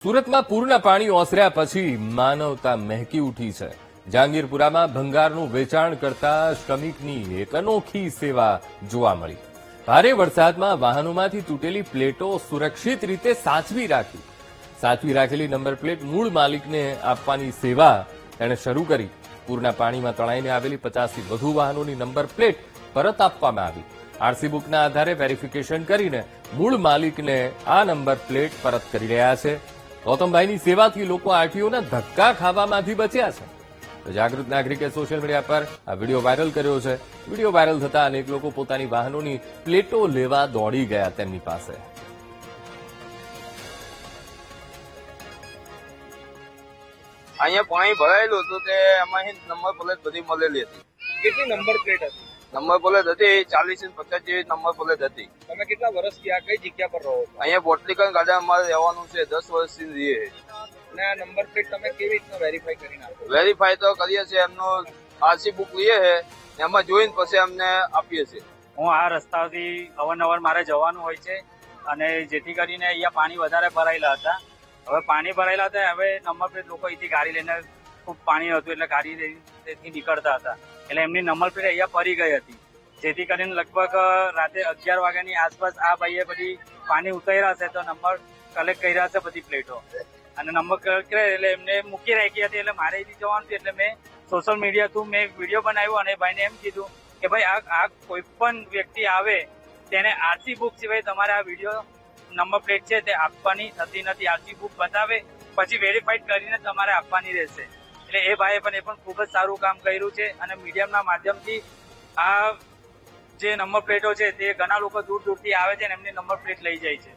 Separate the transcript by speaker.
Speaker 1: સુરતમાં પૂરના પાણી ઓસર્યા પછી માનવતા મહેકી ઉઠી છે. જહાંગીરપુરામાં ભંગારનું વેચાણ કરતા શ્રમિકની એક અનોખી સેવા જોવા મળી. ભારે વરસાદમાં વાહનોમાંથી તૂટેલી પ્લેટો સુરક્ષિત રીતે સાચવી રાખેલી નંબર પ્લેટ મૂળ માલિકને આપવાની સેવા તેણે શરૂ કરી. પૂરના પાણીમાં તણાઈને આવેલી 50થી વધુ વાહનોની નંબર પ્લેટ પરત આપવામાં આવી. આરસી બુકના આધારે વેરિફિકેશન કરીને મૂળ માલિકને આ નંબર પ્લેટ પરત કરી રહ્યા છે. ગૌતમભાઈની સેવાથી લોકો આરટીઓના ધક્કા ખાવામાંથી બચ્યા છે. તો જાગૃત નાગરિકે સોશિયલ મીડિયા પર આ વિડીયો વાયરલ કર્યો છે. વિડીયો વાયરલ થતા અનેક લોકો પોતાની વાહનોની પ્લેટો લેવા દોડી ગયા તેમની પાસે.
Speaker 2: અહીંયા પાણી ભરાયેલું હતું તે એમાં નંબર પ્લેટ બધી મળેલી હતી.
Speaker 3: કેટલી નંબર પ્લેટ હતી?
Speaker 2: નંબર પ્લેટ હતી 40 થી 50 જેવી નંબર પ્લેટ હતી.
Speaker 3: તમે કેટલા વર્ષથી આ કઈ જગ્યા પર રહો છો?
Speaker 2: અહીંયા પોટલીકન ગાર્ડન અમારે રહેવાનું છે. 10 વર્ષથી રહીએ.
Speaker 3: અને આ નંબર પ્લેટ તમે કેવી રીતના વેરીફાઈ કરીને આપો?
Speaker 2: વેરીફાઈ તો કરીએ છીએ, એમનો આરસી બુક લઈએ છે, એમાં જોઈને પછી અમને આપીએ છીએ.
Speaker 4: હું આ રસ્તાથી અવારનવાર મારે જવાનું હોય છે અને જેથી કરીને અહીંયા પાણી વધારે ભરાયેલા હતા. હવે પાણી ભરાયેલા હતા, હવે નંબર પ્લેટ લોકો અહીંથી ગાડી લઈને ખૂબ પાણી હતું એટલે ગાડી તેથી નીકળતા હતા એટલે એમની નંબર પ્લેટ અહીંયા પડી ગઈ હતી. જેથી કરીને લગભગ રાતે 11 વાગ્યાની આસપાસ આ ભાઈએ બધી પાણી ઉતાર્યા છે તો નંબર કલેક્ટ કર્યા છે બધી પ્લેટો અને નંબર કલેક્ટ કર્યા એટલે એમને મૂકી રાખી હતી. એટલે મારે અહીંથી જવાનું હતું એટલે મેં સોશિયલ મીડિયા થ્રુ મેં વિડીયો બનાવ્યો અને ભાઈને એમ કીધું કે ભાઈ આ કોઈ પણ વ્યક્તિ આવે તેને આરસી બુક સિવાય તમારે આ વિડીયો નંબર પ્લેટ છે તે આપવાની થતી નથી. આરસી બુક બતાવે પછી વેરીફાઈડ કરીને તમારે આપવાની રહેશે. એટલે એ ભાઈએ પણ ખૂબ જ સારું કામ કર્યું છે અને મીડિયમના માધ્યમથી આ જે નંબર પ્લેટો છે તે ઘણા લોકો દૂર દૂરથી આવે છે અને એમની નંબર પ્લેટ લઈ જાય છે.